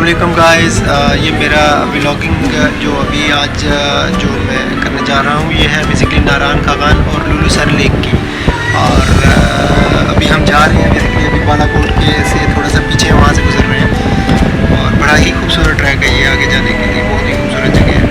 वालेकुम गाइस। ये मेरा व्लॉगिंग जो अभी आज जो मैं करने जा रहा हूँ ये है बेसिकली नारायण खागान और लुलू सर लेक की। और अभी हम जा रहे हैं बेसिकली अभी बालाकोट के से थोड़ा सा पीछे वहाँ से गुजर रहे हैं और बड़ा ही खूबसूरत ट्रैक है ये आगे जाने के लिए, बहुत ही खूबसूरत जगह है।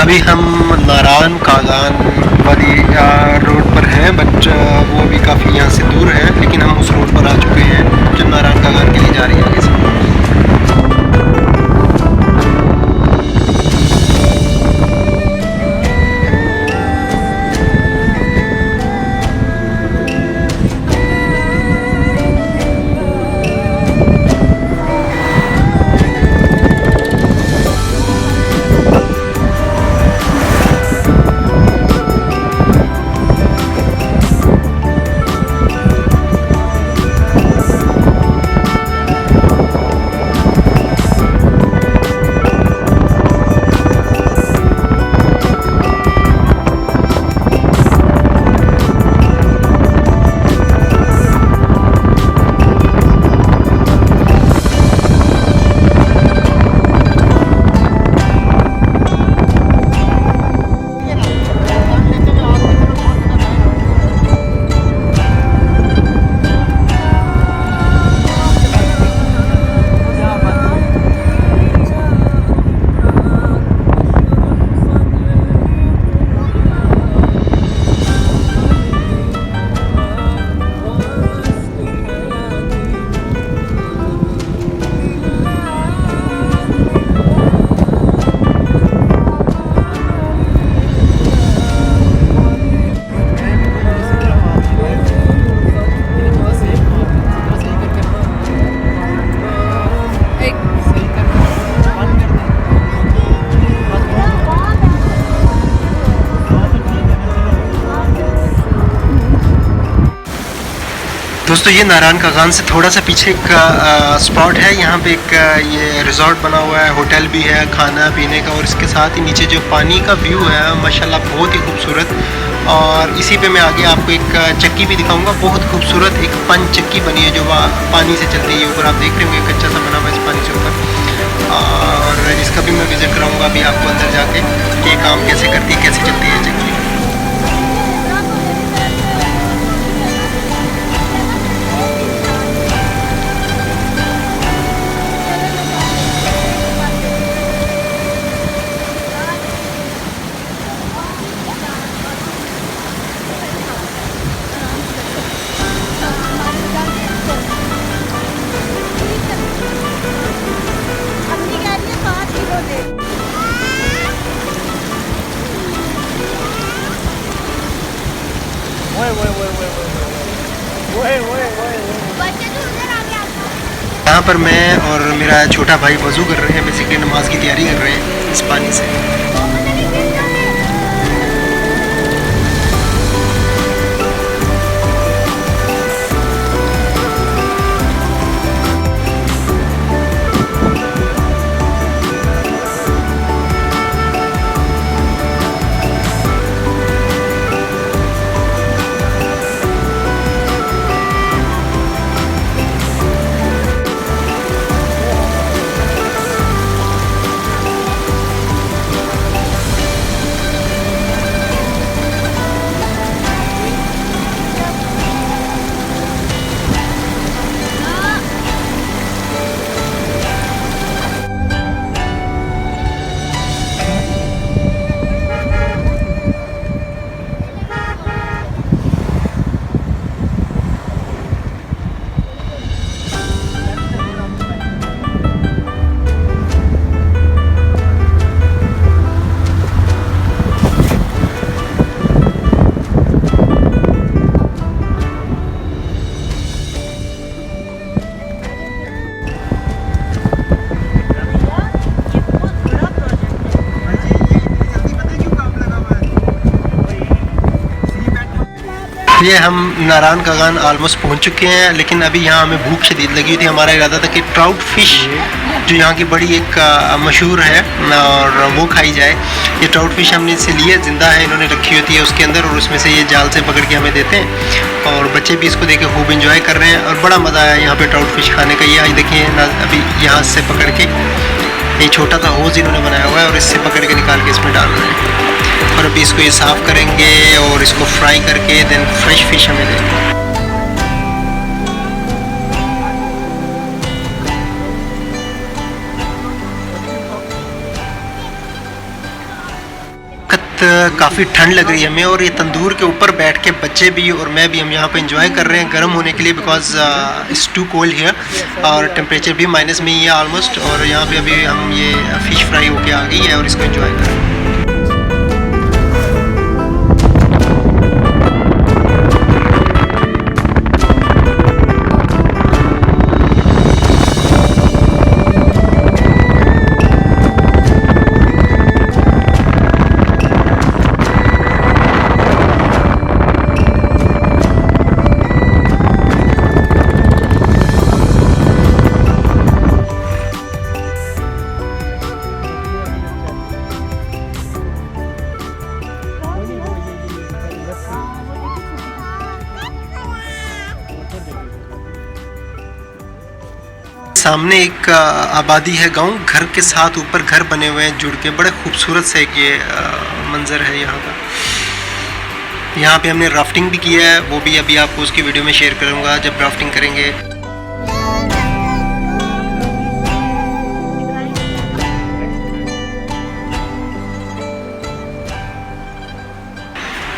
अभी हम नारायण खागान वाली रोड पर हैं, बट वो भी काफ़ी यहाँ से दूर है, लेकिन हम उस रोड पर आ चुके हैं जो नारायण खागान के लिए जा रही है आगे से। दोस्तों ये नारायण खागान से थोड़ा सा पीछे का स्पॉट है, यहाँ पे एक ये रिजॉर्ट बना हुआ है, होटल भी है खाना पीने का, और इसके साथ ही नीचे जो पानी का व्यू है माशाल्लाह बहुत ही खूबसूरत। और इसी पे मैं आगे आपको एक चक्की भी दिखाऊंगा, बहुत खूबसूरत एक पंच चक्की बनी है जो पानी से चलती है, ऊपर आप देख रहे होंगे कच्चा सा बना हुआ है इस पानी से ऊपर। और इसका भी मैं विजिट कराऊँगा अभी आपको अंदर जाके कि ये काम कैसे करती है, कैसे चलती है चक्की। यहाँ पर मैं और मेरा छोटा भाई वज़ू कर रहे हैं, बेसिकली नमाज की तैयारी कर रहे हैं इस पानी से। ये हम नारायण कागान ऑलमोस्ट पहुंच चुके हैं, लेकिन अभी यहाँ हमें भूख शदीद लगी हुई थी। हमारा इरादा था कि ट्राउट फिश जो यहाँ की बड़ी एक मशहूर है और वो खाई जाए। ये ट्राउट फिश हमने इससे लिए, ज़िंदा है, इन्होंने रखी होती है उसके अंदर, और उसमें से ये जाल से पकड़ के हमें देते हैं और बच्चे भी इसको देख के खूब इंजॉय कर रहे हैं और बड़ा मज़ा आया यहाँ पे ट्राउट फिश खाने का। ये आज देखिए ना, अभी यहाँ से पकड़ के ये छोटा सा होज इन्होंने बनाया हुआ है और इससे पकड़ के निकाल के इसमें डाल रहे हैं। और अभी इसको ये साफ़ करेंगे और इसको फ्राई करके देन फ्रेश फिश हमें देंगे। काफ़ी ठंड लग रही है हमें और ये तंदूर के ऊपर बैठ के बच्चे भी और मैं भी हम यहाँ पे एंजॉय कर रहे हैं गर्म होने के लिए, because it's too cold here और टेम्परेचर भी माइनस में ही है ऑलमोस्ट। और यहाँ पे अभी हम ये फ़िश फ्राई होके आ गई है और इसको एंजॉय कर रहे हैं। सामने एक आबादी है, गांव, घर के साथ ऊपर घर बने हुए हैं जुड़ के, बड़े खूबसूरत से एक ये मंज़र है यहाँ का। यहाँ पे हमने राफ्टिंग भी किया है, वो भी अभी आपको उसकी वीडियो में शेयर करूँगा जब राफ्टिंग करेंगे।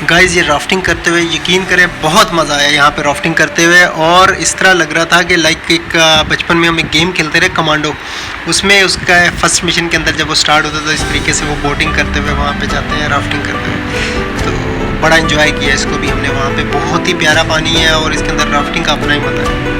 गाइज़ ये राफ्टिंग करते हुए यकीन करें बहुत मज़ा आया यहाँ पे राफ्टिंग करते हुए, और इस तरह लग रहा था कि लाइक एक बचपन में हम एक गेम खेलते रहे कमांडो, उसमें उसका फर्स्ट मिशन के अंदर जब वो स्टार्ट होता था इस तरीके से वो बोटिंग करते हुए वहाँ पे जाते हैं राफ्टिंग करते हुए। तो बड़ा इन्जॉय किया इसको भी हमने वहाँ पर, बहुत ही प्यारा पानी है और इसके अंदर राफ्टिंग का अपना ही मज़ा है।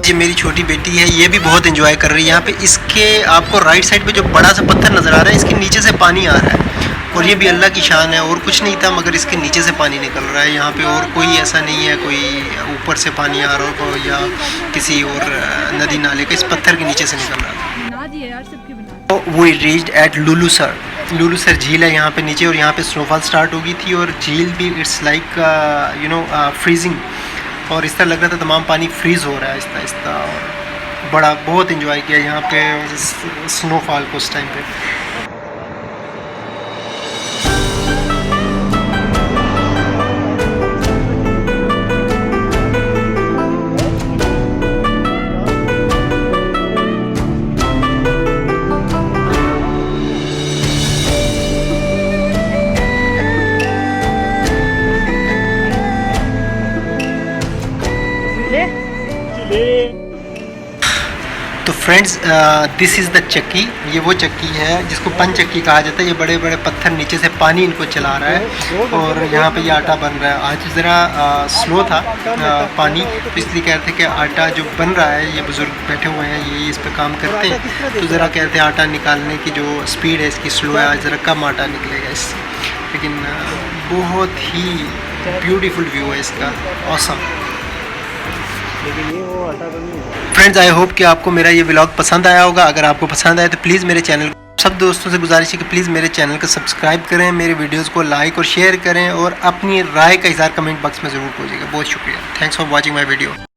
ये मेरी छोटी बेटी है, ये भी बहुत एंजॉय कर रही है यहाँ पे। इसके आपको राइट साइड पे जो बड़ा सा पत्थर नज़र आ रहा है, इसके नीचे से पानी आ रहा है और ये भी अल्लाह की शान है, और कुछ नहीं था मगर इसके नीचे से पानी निकल रहा है यहाँ पे, और कोई ऐसा नहीं है कोई ऊपर से पानी आ रहा हो या किसी और नदी नाले का, इस पत्थर के नीचे से निकल रहा है। We reached at Lulusar. Lulusar झील है यहाँ पे नीचे, और यहाँ पे स्नोफॉल स्टार्ट हो गई थी और झील भी इट्स लाइक फ्रीजिंग, और इस तरह लग रहा था तमाम पानी फ्रीज़ हो रहा है आहिस्ता आहिस्ता, और बड़ा बहुत इन्जॉय किया यहाँ पे स्नोफॉल को उस टाइम पे। तो फ्रेंड्स दिस इज़ द चक्की। ये वो चक्की है जिसको पन चक्की कहा जाता है। ये बड़े बड़े पत्थर नीचे से पानी इनको चला रहा है और यहाँ पे ये आटा बन रहा है। आज ज़रा स्लो था पानी, तो इसलिए कह रहे थे कि आटा जो बन रहा है, ये बुज़ुर्ग बैठे हुए हैं, ये इस पर काम करते हैं, तो ज़रा कहते हैं आटा निकालने की जो स्पीड है इसकी स्लो है, आज ज़रा कम आटा निकलेगा इससे। लेकिन बहुत ही ब्यूटीफुल व्यू है इसका, ऑसम। फ्रेंड्स आई होप कि आपको मेरा ये व्लॉग पसंद आया होगा। अगर आपको पसंद आया तो प्लीज़ मेरे चैनल, सब दोस्तों से गुजारिश है कि प्लीज़ मेरे चैनल को सब्सक्राइब करें, मेरे वीडियोस को लाइक और शेयर करें और अपनी राय का इज़हार कमेंट बॉक्स में ज़रूर कीजिएगा। बहुत शुक्रिया। Thanks for watching my video.